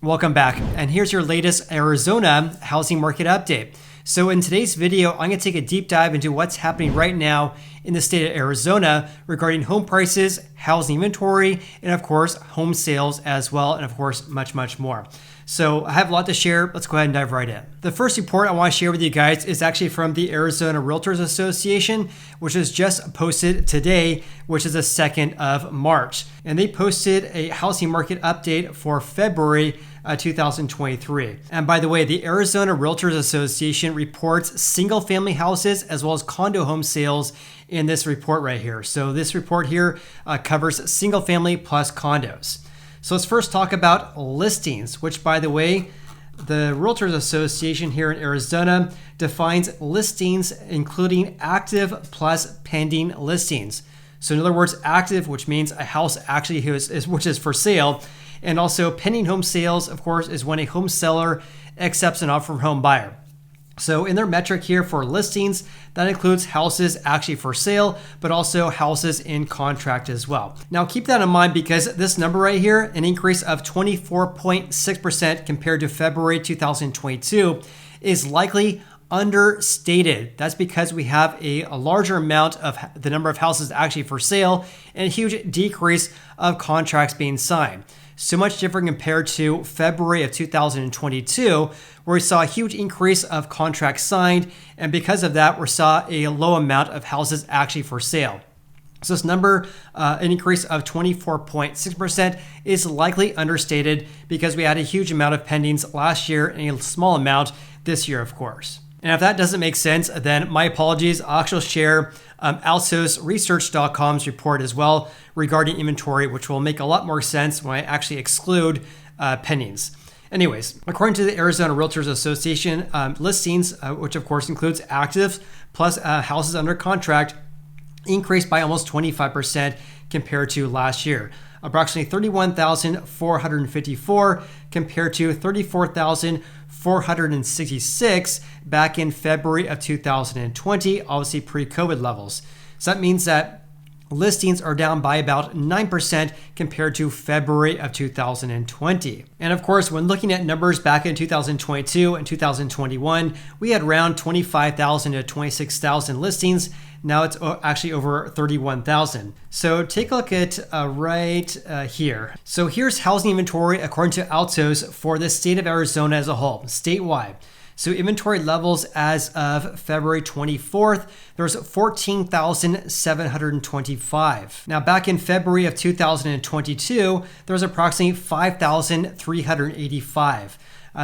Welcome back, and here's your latest Arizona housing market update. So in today's video, I'm going to take a deep dive into what's happening right now in the state of Arizona regarding home prices, housing inventory, and of course, home sales as well, and of course, much more. So I have a lot to share. Let's go ahead and dive right in. The first report I want to share with you guys is actually from the Arizona Realtors Association, which was just posted today, which is the 2nd of March. And they posted a housing market update for February 2023. And by the way, the Arizona Realtors Association reports single family houses as well as condo home sales in this report right here. So this report here covers single family plus condos. So let's first talk about listings, which by the way, the Realtors Association here in Arizona defines listings including active plus pending listings. So in other words, active, which means a house actually which is for sale, and also pending home sales, of course, is when a home seller accepts an offer from home buyer. So in their metric here for listings, that includes houses actually for sale, but also houses in contract as well. Now keep that in mind because this number right here, an increase of 24.6% compared to February 2022, is likely understated. That's because we have a larger amount of the number of houses actually for sale and a huge decrease of contracts being signed. So much different compared to February of 2022, where we saw a huge increase of contracts signed. And because of that, we saw a low amount of houses actually for sale. So this number, an increase of 24.6%, is likely understated because we had a huge amount of pendings last year and a small amount this year, of course. And if that doesn't make sense, then my apologies. I'll actually share AltosResearch.com's report as well regarding inventory, which will make a lot more sense when I actually exclude pendings. Anyways, according to the Arizona Realtors Association, listings, which of course includes active plus houses under contract, increased by almost 25% compared to last year. Approximately 31,454 compared to 34,466 back in February of 2020, obviously pre-COVID levels. So that means that listings are down by about 9% compared to February of 2020. And of course, when looking at numbers back in 2022 and 2021, we had around 25,000 to 26,000 listings. Now it's actually over 31,000. So take a look at right here. So here's housing inventory according to Altos for the state of Arizona as a whole, statewide. So inventory levels as of February 24th, there's 14,725. Now back in February of 2022, there was approximately 5,385.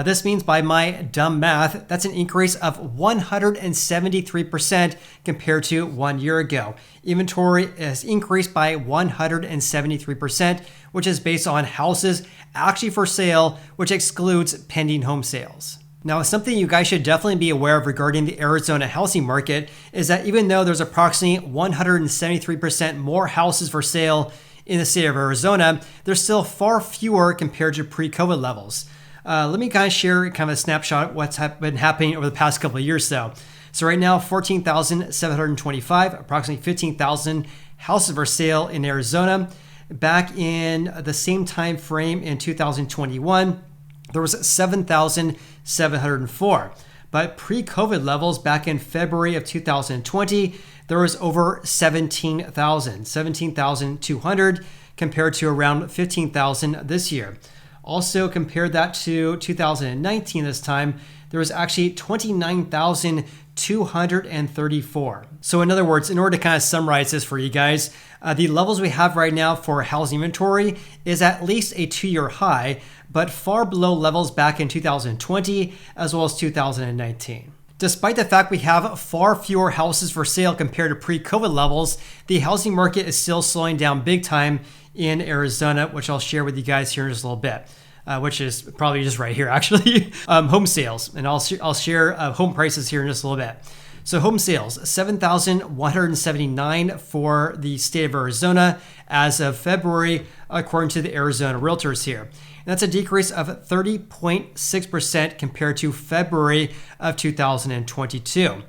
This means by my dumb math, that's an increase of 173% compared to 1 year ago. Inventory has increased by 173%, which is based on houses actually for sale, which excludes pending home sales. Now, something you guys should definitely be aware of regarding the Arizona housing market is that even though there's approximately 173% more houses for sale in the state of Arizona, there's still far fewer compared to pre-COVID levels. Let me kind of share kind of a snapshot of what's been happening over the past couple of years though. So right now, 14,725, approximately 15,000 houses for sale in Arizona. Back in the same time frame in 2021, there was 7,704. But pre-COVID levels back in February of 2020, there was over 17,200 compared to around 15,000 this year. Also compared that to 2019 this time, there was actually 29,234. So in other words, in order to kind of summarize this for you guys, the levels we have right now for housing inventory is at least a 2-year high, but far below levels back in 2020 as well as 2019. Despite the fact we have far fewer houses for sale compared to pre-COVID levels, the housing market is still slowing down big time in Arizona, which I'll share with you guys here in just a little bit. Which is probably just right here actually, home sales. And I'll share home prices here in just a little bit. So home sales, 7,179 for the state of Arizona as of February, according to the Arizona Realtors here. And that's a decrease of 30.6% compared to February of 2022.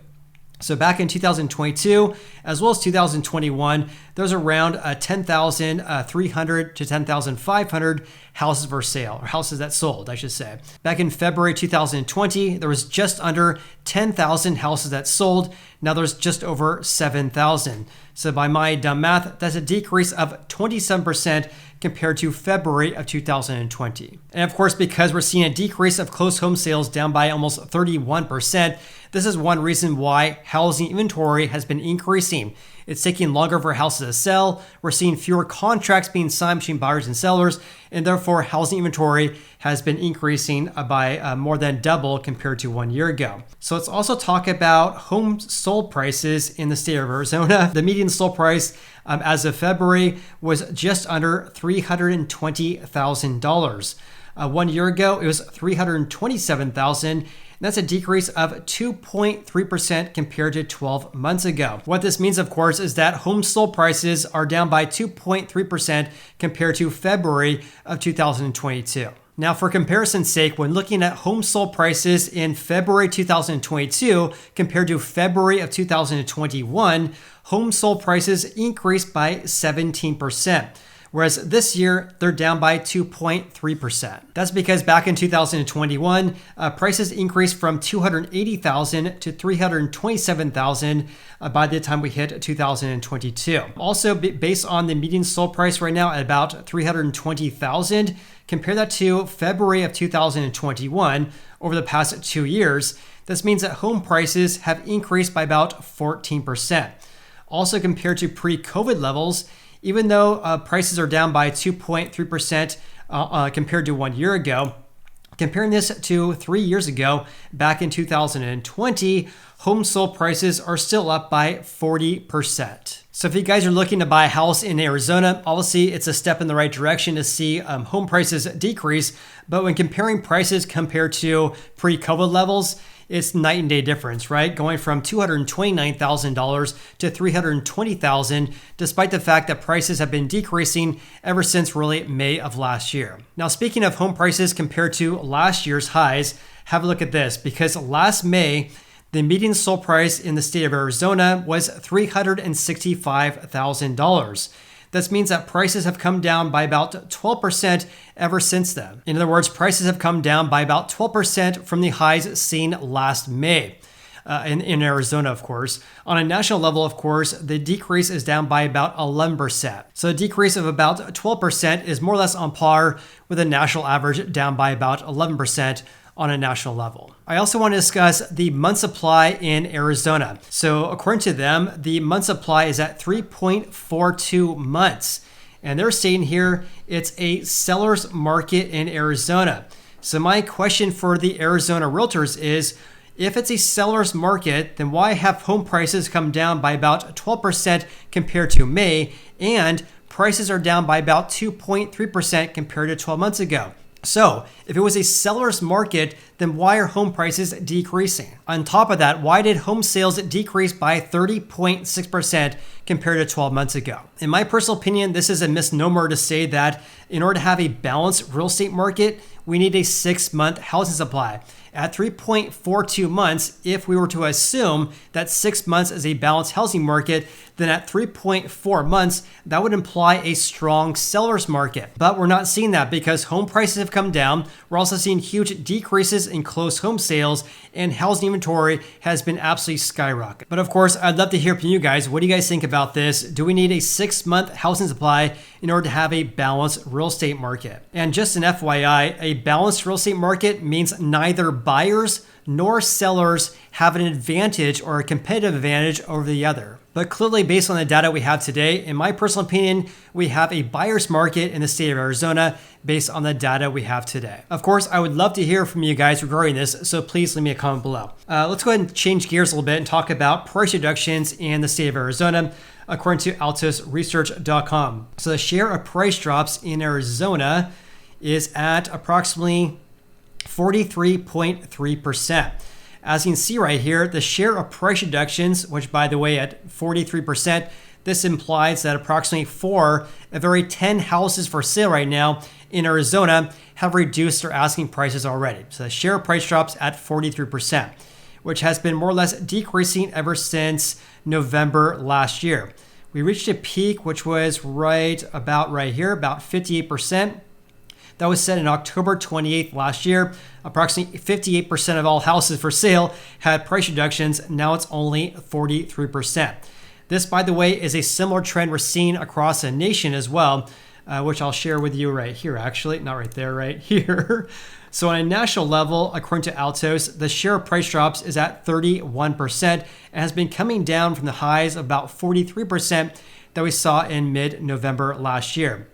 So back in 2022, as well as 2021, there's around 10,300 to 10,500 houses for sale, or houses that sold, I should say. Back in February 2020, there was just under 10,000 houses that sold. Now there's just over 7,000. So by my dumb math, that's a decrease of 27% compared to February of 2020. And of course, because we're seeing a decrease of closed home sales down by almost 31%, this is one reason why housing inventory has been increasing. It's taking longer for houses to sell. We're seeing fewer contracts being signed between buyers and sellers, and therefore housing inventory has been increasing by more than double compared to 1 year ago. So let's also talk about home sold prices in the state of Arizona. The median sold price as of February was just under $320,000. 1 year ago, it was $327,000. That's a decrease of 2.3% compared to 12 months ago. What this means, of course, is that home sold prices are down by 2.3% compared to February of 2022. Now, for comparison's sake, when looking at home sold prices in February 2022 compared to February of 2021, home sold prices increased by 17%. Whereas this year, they're down by 2.3%. That's because back in 2021, prices increased from $280,000 to $327,000 by the time we hit 2022. Also, based on the median sold price right now at about $320,000, compare that to February of 2021 over the past 2 years. This means that home prices have increased by about 14%. Also, compared to pre-COVID levels, even though prices are down by 2.3% compared to 1 year ago, comparing this to 3 years ago, back in 2020, home sold prices are still up by 40%. So if you guys are looking to buy a house in Arizona, obviously it's a step in the right direction to see home prices decrease. But when comparing prices compared to pre-COVID levels, it's night and day difference, right? Going from $229,000 to $320,000, despite the fact that prices have been decreasing ever since really May of last year. Now, speaking of home prices compared to last year's highs, have a look at this, because last May, the median sold price in the state of Arizona was $365,000. This means that prices have come down by about 12% ever since then. In other words, prices have come down by about 12% from the highs seen last May. In Arizona, of course. On a national level, of course, the decrease is down by about 11%. So a decrease of about 12% is more or less on par with a national average down by about 11% on a national level. I also want to discuss the month supply in Arizona. So according to them, the month supply is at 3.42 months. And they're saying here it's a seller's market in Arizona. So my question for the Arizona Realtors is, if it's a seller's market, then why have home prices come down by about 12% compared to May, and prices are down by about 2.3% compared to 12 months ago? So if it was a seller's market, then why are home prices decreasing? On top of that, why did home sales decrease by 30.6% compared to 12 months ago? In my personal opinion, this is a misnomer to say that in order to have a balanced real estate market, we need a 6-month housing supply. At 3.42 months, if we were to assume that 6 months is a balanced housing market, then at 3.4 months, that would imply a strong seller's market. But we're not seeing that because home prices have come down. We're also seeing huge decreases in closed home sales, and housing inventory has been absolutely skyrocketed. But of course, I'd love to hear from you guys. What do you guys think about this? Do we need a 6-month housing supply in order to have a balanced real estate market? And just an FYI, a balanced real estate market means neither buyers nor sellers have an advantage or a competitive advantage over the other. But clearly, based on the data we have today, in my personal opinion, we have a buyer's market in the state of Arizona based on the data we have today. Of course, I would love to hear from you guys regarding this, so please leave me a comment below. Let's go ahead and change gears a little bit and talk about price reductions in the state of Arizona, according to altosresearch.com. So the share of price drops in Arizona is at approximately 43.3%. As you can see right here, the share of price reductions, which by the way at 43%, this implies that approximately 4 of every 10 houses for sale right now in Arizona have reduced their asking prices already. So the share of price drops at 43%. which has been more or less decreasing ever since November last year. We reached a peak, which was right here, about 58%. That was set in October 28th last year. Approximately 58% of all houses for sale had price reductions. Now it's only 43%. This, by the way, is a similar trend we're seeing across the nation as well, which I'll share with you right here, actually. Not right there, right here. So on a national level, according to Altos, the share of price drops is at 31% and has been coming down from the highs of about 43% that we saw in mid-November last year.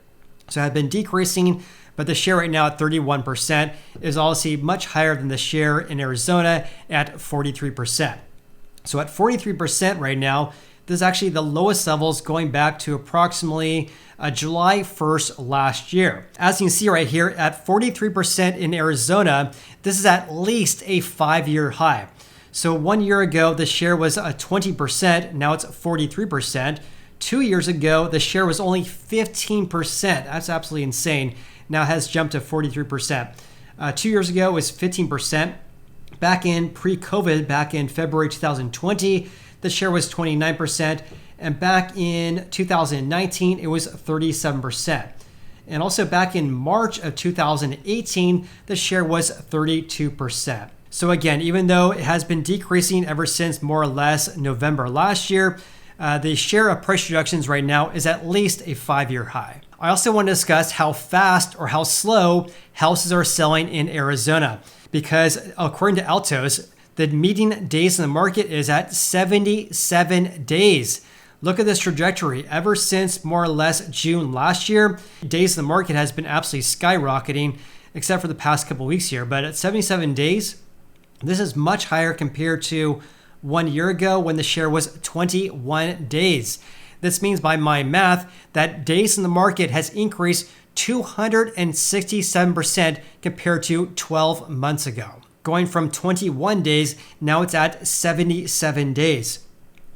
So it had been decreasing, but the share right now at 31% is obviously much higher than the share in Arizona at 43%. So at 43% right now, this is actually the lowest levels going back to approximately July 1st last year. As you can see right here, at 43% in Arizona, this is at least a 5-year high. So 1 year ago, the share was 20%. Now it's 43%. 2 years ago, the share was only 15%. That's absolutely insane. Now has jumped to 43%. 2 years ago, it was 15%. Back in pre-COVID, back in February 2020, the share was 29%. And back in 2019, it was 37%. And also back in March of 2018, the share was 32%. So again, even though it has been decreasing ever since more or less November last year, the share of price reductions right now is at least a 5-year high. I also want to discuss how fast or how slow houses are selling in Arizona, because according to Altos, the median days in the market is at 77 days. Look at this trajectory. Ever since more or less June last year, days in the market has been absolutely skyrocketing, except for the past couple weeks here. But at 77 days, this is much higher compared to 1 year ago when the share was 21 days. This means by my math that days in the market has increased 267% compared to 12 months ago. Going from 21 days, now it's at 77 days.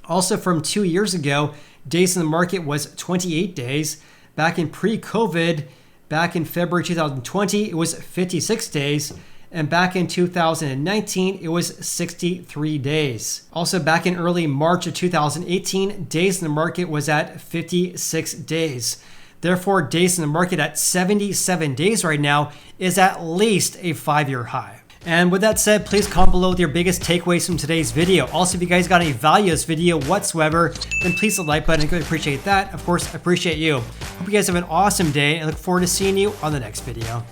Also from 2 years ago, days in the market was 28 days. Back in pre-COVID, back in February 2020, it was 56 days. And back in 2019, it was 63 days. Also back in early March of 2018, days in the market was at 56 days. Therefore, days in the market at 77 days right now is at least a 5-year high. And with that said, please comment below with your biggest takeaways from today's video. Also, if you guys got any value in this video whatsoever, then please hit the like button. I really appreciate that. Of course, I appreciate you. Hope you guys have an awesome day and look forward to seeing you on the next video.